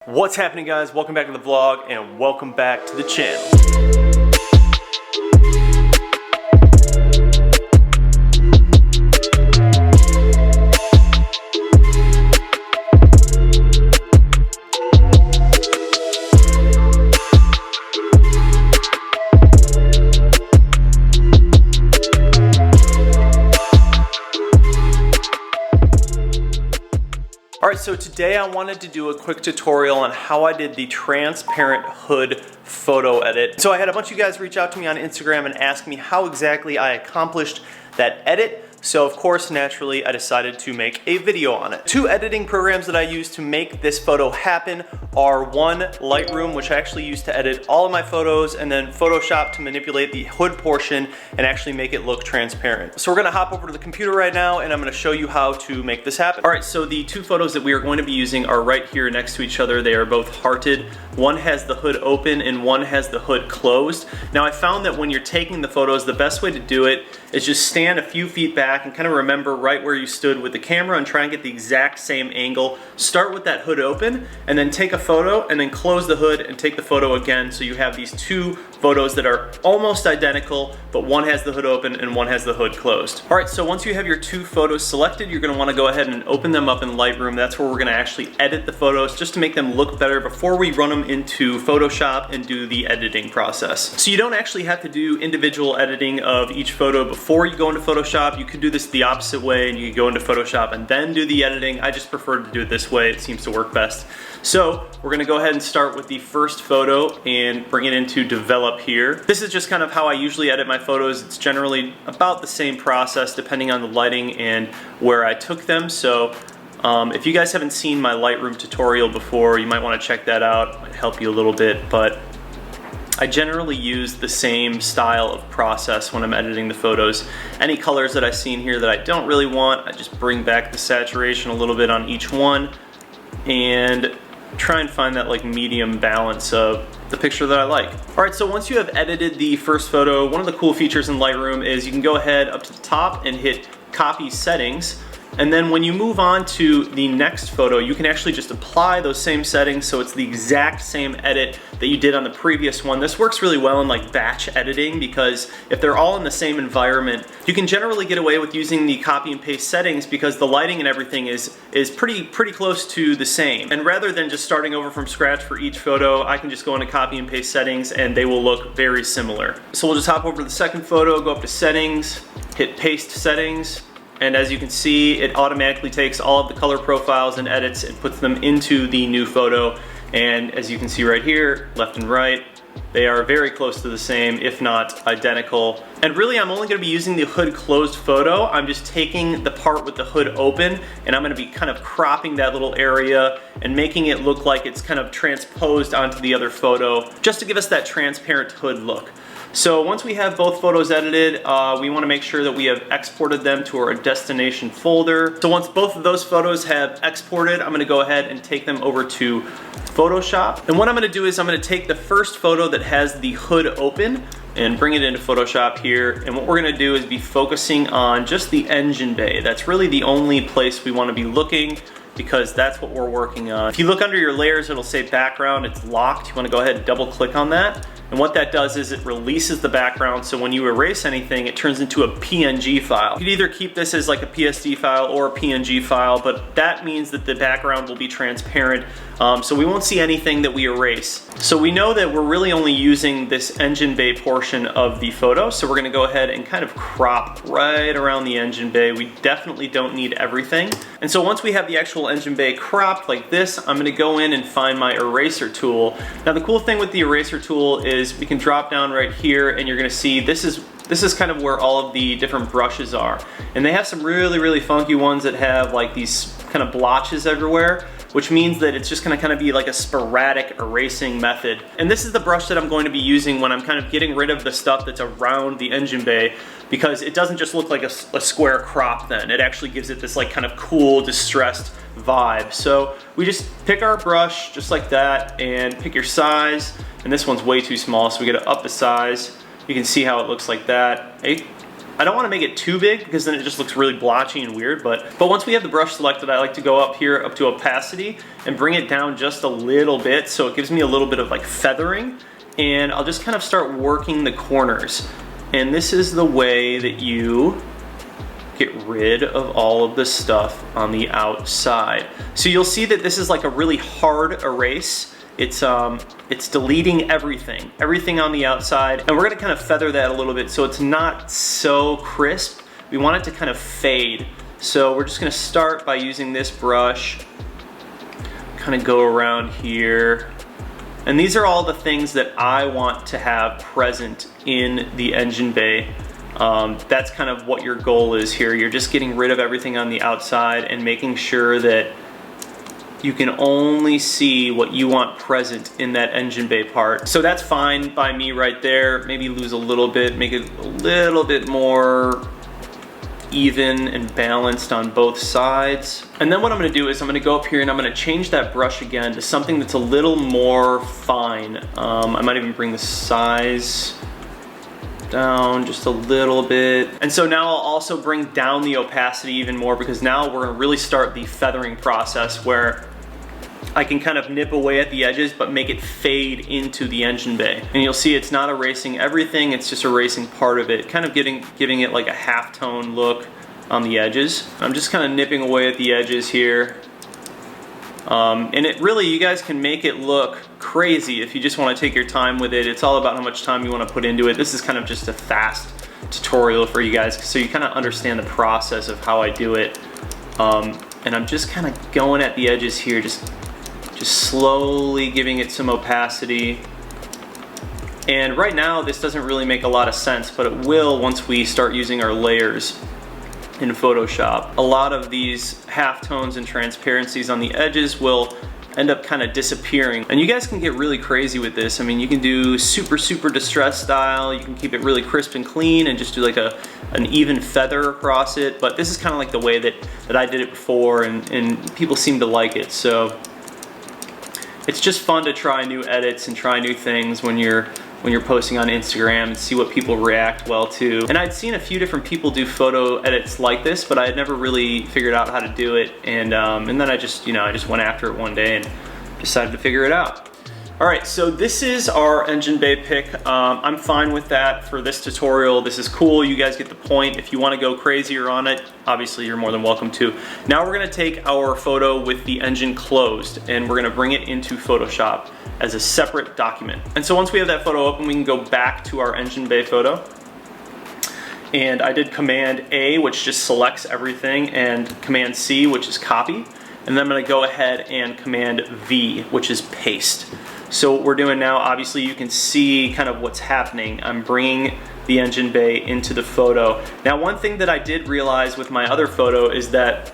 What's happening, guys? Welcome back to the vlog and welcome back to the channel. Alright, so today I wanted to do a quick tutorial on how I did the transparent hood photo edit. So I had a bunch of you guys reach out to me on Instagram and ask me how exactly I accomplished that edit. So of course, naturally, I decided to make a video on it. Two editing programs that I use to make this photo happen are one, Lightroom, which I actually use to edit all of my photos, and then Photoshop to manipulate the hood portion and actually make it look transparent. So we're gonna hop over to the computer right now and I'm gonna show you how to make this happen. All right, so the two photos that we are going to be using are right here next to each other. They are both hearted. One has the hood open and one has the hood closed. Now I found that when you're taking the photos, the best way to do it is just stand a few feet back and kind of remember right where you stood with the camera and try and get the exact same angle. Start with that hood open and then take a photo and then close the hood and take the photo again, so you have these two photos that are almost identical, but one has the hood open and one has the hood closed. All right, so once you have your two photos selected, you're gonna wanna go ahead and open them up in Lightroom. That's where we're gonna actually edit the photos just to make them look better before we run them into Photoshop and do the editing process. So you don't actually have to do individual editing of each photo before you go into Photoshop. You could do this the opposite way and you could go into Photoshop and then do the editing. I just prefer to do it this way. It seems to work best. So we're gonna go ahead and start with the first photo and bring it into develop here. This is just kind of how I usually edit my photos. It's generally about the same process depending on the lighting and where I took them. So if you guys haven't seen my Lightroom tutorial before, you might wanna check that out. It might help you a little bit, but I generally use the same style of process when I'm editing the photos. Any colors that I see in here that I don't really want, I just bring back the saturation a little bit on each one and try and find that like medium balance of the picture that I like. All right, so once you have edited the first photo, one of the cool features in Lightroom is you can go ahead up to the top and hit copy settings. And then when you move on to the next photo, you can actually just apply those same settings so it's the exact same edit that you did on the previous one. This works really well in like batch editing because if they're all in the same environment, you can generally get away with using the copy and paste settings because the lighting and everything is pretty close to the same. And rather than just starting over from scratch for each photo, I can just go into copy and paste settings and they will look very similar. So we'll just hop over to the second photo, go up to settings, hit paste settings. And as you can see, it automatically takes all of the color profiles and edits and puts them into the new photo. And as you can see right here, left and right, they are very close to the same, if not identical. And really, I'm only gonna be using the hood closed photo. I'm just taking the part with the hood open and I'm gonna be kind of cropping that little area and making it look like it's kind of transposed onto the other photo, just to give us that transparent hood look. So once we have both photos edited, we want to make sure that we have exported them to our destination folder. So once both of those photos have exported, I'm going to go ahead and take them over to Photoshop. And what I'm going to do is I'm going to take the first photo that has the hood open and bring it into Photoshop here. And what we're going to do is be focusing on just the engine bay. That's really the only place we want to be looking, because that's what we're working on. If you look under your layers, it'll say background, it's locked. You wanna go ahead and double click on that. And what that does is it releases the background, so when you erase anything, it turns into a PNG file. You could either keep this as like a PSD file or a PNG file, but that means that the background will be transparent, so we won't see anything that we erase. So we know that we're really only using this engine bay portion of the photo, so we're gonna go ahead and kind of crop right around the engine bay. We definitely don't need everything. And so once we have the actual engine bay cropped like this, I'm gonna go in and find my eraser tool. Now the cool thing with the eraser tool is we can drop down right here and you're gonna see this is kind of where all of the different brushes are. And they have some really funky ones that have like these kind of blotches everywhere, which means that it's just gonna kind of be like a sporadic erasing method. And this is the brush that I'm going to be using when I'm kind of getting rid of the stuff that's around the engine bay, because it doesn't just look like a square crop then. It actually gives it this like kind of cool, distressed vibe. So we just pick our brush just like that and pick your size. And this one's way too small, so we gotta up the size. You can see how it looks like that. Hey, I don't want to make it too big because then it just looks really blotchy and weird, but once we have the brush selected, I like to go up here up to opacity and bring it down just a little bit so it gives me a little bit of like feathering, and I'll just kind of start working the corners. And this is the way that you get rid of all of the stuff on the outside. So you'll see that this is like a really hard erase. It's deleting everything on the outside, and we're gonna kind of feather that a little bit so it's not so crisp. We want it to kind of fade. So we're just gonna start by using this brush, kind of go around here. And these are all the things that I want to have present in the engine bay. That's kind of what your goal is here. You're just getting rid of everything on the outside and making sure that you can only see what you want present in that engine bay part. So that's fine by me right there. Maybe lose a little bit, make it a little bit more even and balanced on both sides. And then what I'm gonna do is I'm gonna go up here and I'm gonna change that brush again to something that's a little more fine. I might even bring the size down just a little bit. And so now I'll also bring down the opacity even more, because now we're gonna really start the feathering process where I can kind of nip away at the edges but make it fade into the engine bay. And you'll see it's not erasing everything, it's just erasing part of it, kind of giving it like a half-tone look on the edges. I'm just kind of nipping away at the edges here. And it really, you guys can make it look crazy if you just want to take your time with it. It's all about how much time you want to put into it. This is kind of just a fast tutorial for you guys so you kind of understand the process of how I do it. And I'm just kind of going at the edges here, just slowly giving it some opacity. And right now this doesn't really make a lot of sense, but it will once we start using our layers in Photoshop. A lot of these halftones and transparencies on the edges will end up kind of disappearing. And you guys can get really crazy with this. I mean, you can do super distressed style, you can keep it really crisp and clean and just do like an even feather across it, but this is kind of like the way that I did it before, and people seem to like it. So it's just fun to try new edits and try new things when you're posting on Instagram and see what people react well to. And I'd seen a few different people do photo edits like this, but I had never really figured out how to do it. And then I just went after it one day and decided to figure it out. All right, so this is our engine bay pick. I'm fine with that for this tutorial. This is cool, you guys get the point. If you wanna go crazier on it, obviously you're more than welcome to. Now we're gonna take our photo with the engine closed and we're gonna bring it into Photoshop as a separate document. And so once we have that photo open, we can go back to our engine bay photo. And I did Command A, which just selects everything, and Command C, which is copy. And then I'm gonna go ahead and Command V, which is paste. So what we're doing now, obviously you can see kind of what's happening. I'm bringing the engine bay into the photo. Now one thing that I did realize with my other photo is that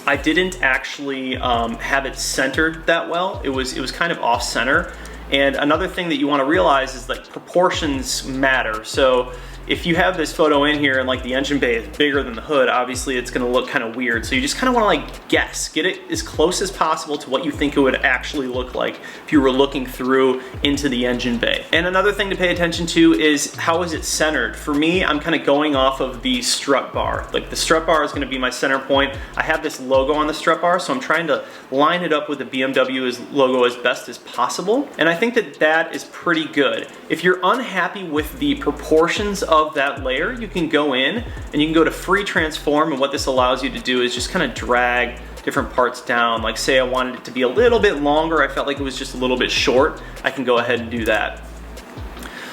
I didn't actually have it centered that well. It was kind of off center. And another thing that you want to realize is like proportions matter. So if you have this photo in here and like the engine bay is bigger than the hood, obviously it's gonna look kind of weird. So you just kind of want to like guess, get it as close as possible to what you think it would actually look like if you were looking through into the engine bay. And another thing to pay attention to is how is it centered? For me, I'm kind of going off of the strut bar. Like the strut bar is gonna be my center point. I have this logo on the strut bar, so I'm trying to line it up with the BMW logo as best as possible. And I think that that is pretty good. If you're unhappy with the proportions of that layer, you can go in and you can go to free transform, and what this allows you to do is just kind of drag different parts down. Like say I wanted it to be a little bit longer, I felt like it was just a little bit short, I can go ahead and do that.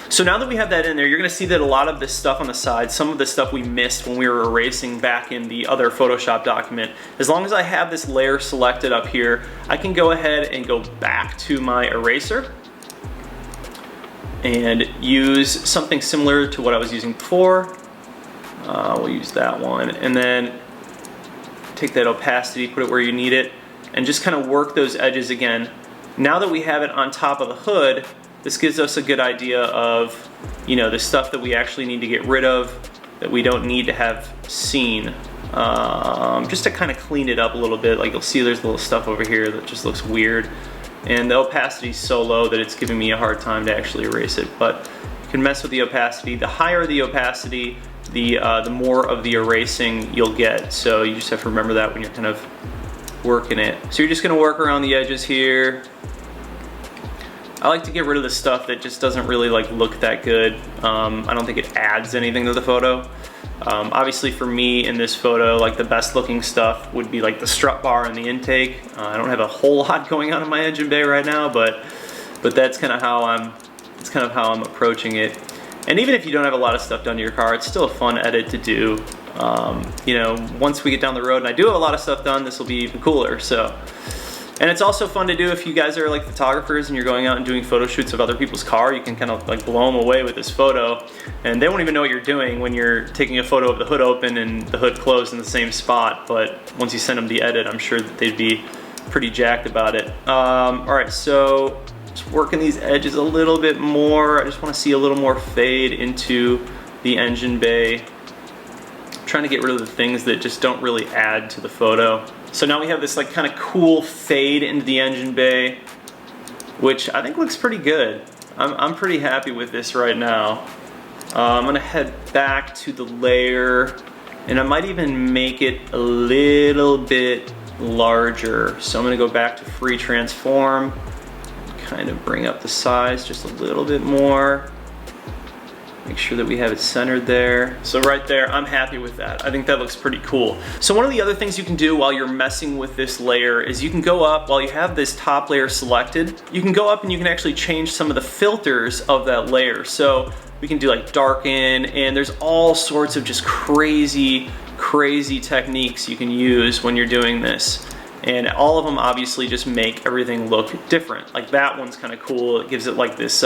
So now that we have that in there, you're gonna see that a lot of this stuff on the side, some of the stuff we missed when we were erasing back in the other Photoshop document, as long as I have this layer selected up here, I can go ahead and go back to my eraser and use something similar to what I was using before. We'll use that one, and then take that opacity, put it where you need it, and just kind of work those edges again. Now that we have it on top of the hood, this gives us a good idea of, you know, the stuff that we actually need to get rid of, that we don't need to have seen. Just to kind of clean it up a little bit. Like you'll see there's little stuff over here that just looks weird. And the opacity is so low that it's giving me a hard time to actually erase it. But you can mess with the opacity. The higher the opacity, the more of the erasing you'll get. So you just have to remember that when you're kind of working it. So you're just gonna work around the edges here. I like to get rid of the stuff that just doesn't really like look that good. I don't think it adds anything to the photo. Obviously for me in this photo, like the best looking stuff would be like the strut bar and the intake. I don't have a whole lot going on in my engine bay right now, but that's kind of how I'm approaching it. And even if you don't have a lot of stuff done to your car, it's still a fun edit to do. You know, once we get down the road and I do have a lot of stuff done, this will be even cooler. So. And it's also fun to do if you guys are like photographers and you're going out and doing photo shoots of other people's car. You can kind of like blow them away with this photo, and they won't even know what you're doing when you're taking a photo of the hood open and the hood closed in the same spot. But once you send them the edit, I'm sure that they'd be pretty jacked about it. All right, so just working these edges a little bit more. I just want to see a little more fade into the engine bay. I'm trying to get rid of the things that just don't really add to the photo. So now we have this like kind of cool fade into the engine bay, which I think looks pretty good. I'm pretty happy with this right now. I'm gonna head back to the layer, and I might even make it a little bit larger. So I'm gonna go back to free transform, kind of bring up the size just a little bit more. Make sure that we have it centered there. So right there, I'm happy with that. I think that looks pretty cool. So one of the other things you can do while you're messing with this layer is you can go up, while you have this top layer selected, you can go up and you can actually change some of the filters of that layer. So we can do like darken, and there's all sorts of just crazy techniques you can use when you're doing this. And all of them obviously just make everything look different. Like that one's kind of cool. It gives it like this,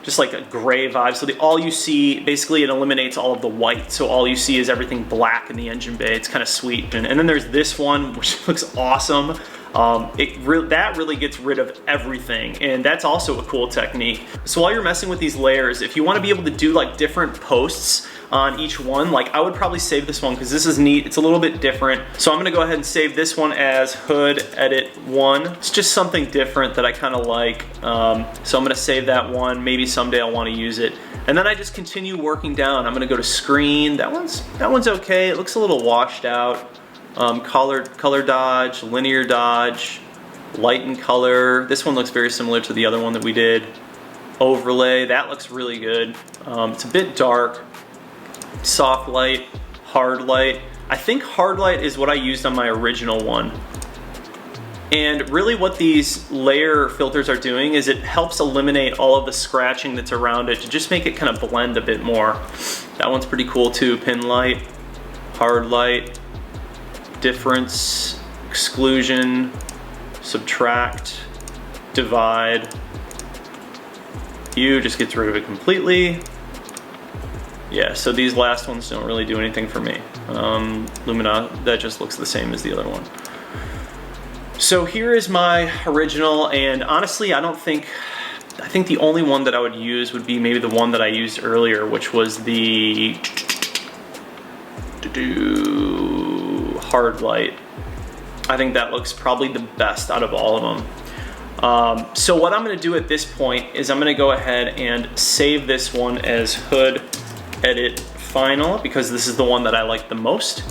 just like a gray vibe. So all you see, basically it eliminates all of the white. So all you see is everything black in the engine bay. It's kind of sweet. And then there's this one, which looks awesome. That really gets rid of everything, and that's also a cool technique. So while you're messing with these layers, if you want to be able to do like different posts on each one, like I would probably save this one because this is neat. It's a little bit different. So I'm gonna go ahead and save this one as hood edit 1. It's just something different that I kind of like. So I'm gonna save that one. Maybe someday I'll want to use it. And then I just continue working down. I'm gonna go to screen. That one's okay. It looks a little washed out. Color dodge, linear dodge, lighten color. This one looks very similar to the other one that we did. Overlay, that looks really good. It's a bit dark. Soft light, hard light. I think hard light is what I used on my original one. And really what these layer filters are doing is it helps eliminate all of the scratching that's around it to just make it kind of blend a bit more. That one's pretty cool too. Pin light, hard light, difference, exclusion, subtract, divide. Hue just gets rid of it completely. Yeah, so these last ones don't really do anything for me. Lumina, that just looks the same as the other one. So here is my original, and honestly, I think the only one that I would use would be maybe the one that I used earlier, which was the hard light. I think that looks probably the best out of all of them. So what I'm gonna do at this point is I'm gonna go ahead and save this one as hood edit final, because this is the one that I like the most.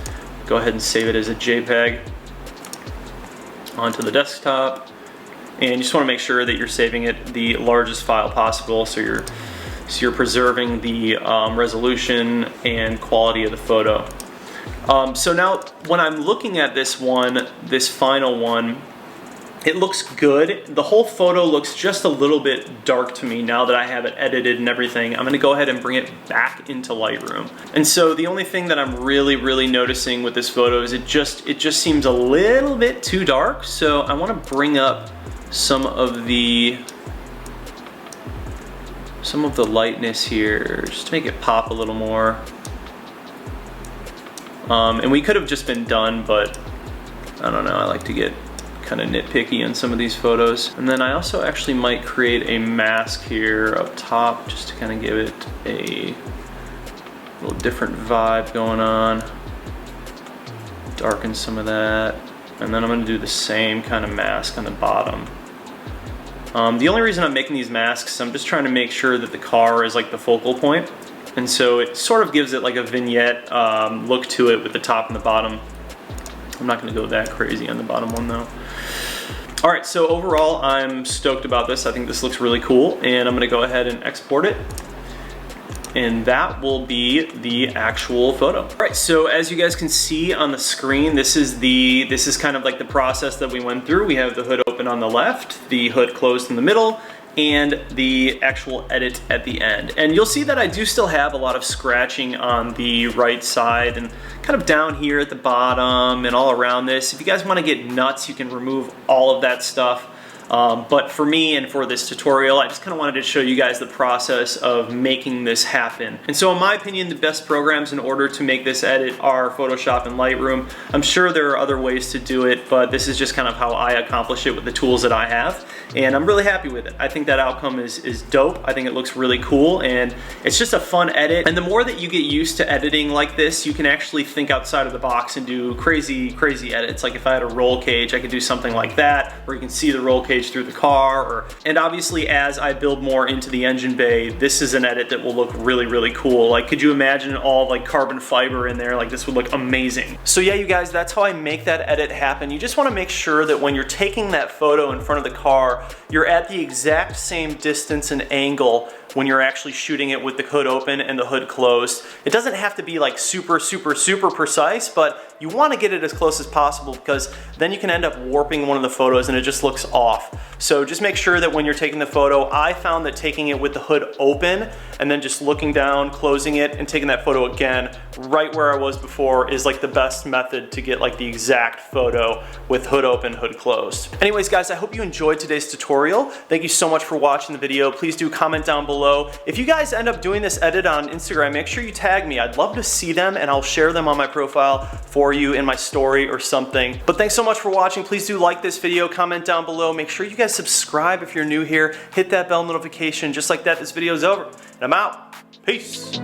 Go ahead and save it as a JPEG onto the desktop. And you just wanna make sure that you're saving it the largest file possible, so you're preserving the resolution and quality of the photo. So now when I'm looking at this one, this final one, it looks good. The whole photo looks just a little bit dark to me now that I have it edited and everything. I'm gonna go ahead and bring it back into Lightroom. And so the only thing that I'm really noticing with this photo is it just seems a little bit too dark. So I wanna bring up some of the lightness here, just to make it pop a little more. And we could have just been done, but I don't know, I like to get kind of nitpicky in some of these photos. And then I also actually might create a mask here up top just to kind of give it a little different vibe going on. Darken some of that. And then I'm gonna do the same kind of mask on the bottom. The only reason I'm making these masks is I'm just trying to make sure that the car is like the focal point. And so it sort of gives it like a vignette look to it with the top and the bottom. I'm not gonna go that crazy on the bottom one though. All right, so overall, I'm stoked about this. I think this looks really cool, and I'm gonna go ahead and export it. And that will be the actual photo. All right, so as you guys can see on the screen, this is kind of like the process that we went through. We have the hood open on the left, the hood closed in the middle, and the actual edit at the end. And you'll see that I do still have a lot of scratching on the right side and kind of down here at the bottom and all around this. If you guys wanna get nuts, you can remove all of that stuff. But for me and for this tutorial, I just kind of wanted to show you guys the process of making this happen. And so in my opinion, the best programs in order to make this edit are Photoshop and Lightroom. I'm sure there are other ways to do it, but this is just kind of how I accomplish it with the tools that I have. And I'm really happy with it. I think that outcome is dope. I think it looks really cool, and it's just a fun edit. And the more that you get used to editing like this, you can actually think outside of the box and do crazy, crazy edits. Like if I had a roll cage, I could do something like that, where you can see the roll cage through the car. And obviously, as I build more into the engine bay, this is an edit that will look really, really cool. Like, could you imagine all like carbon fiber in there? Like, this would look amazing. So yeah, you guys, that's how I make that edit happen. You just want to make sure that when you're taking that photo in front of the car, you're at the exact same distance and angle when you're actually shooting it with the hood open and the hood closed. It doesn't have to be like super, super, super precise, but you want to get it as close as possible, because then you can end up warping one of the photos and it just looks off. So just make sure that when you're taking the photo, I found that taking it with the hood open and then just looking down, closing it, and taking that photo again right where I was before is like the best method to get like the exact photo with hood open, hood closed. Anyways guys, I hope you enjoyed today's tutorial. Thank you so much for watching the video. Please do comment down below. If you guys end up doing this edit on Instagram, make sure you tag me. I'd love to see them, and I'll share them on my profile for you in my story or something. But thanks so much for watching. Please do like this video, comment down below. Make sure you guys subscribe if you're new here. Hit that bell notification. Just like that, this video is over. And I'm out. Peace.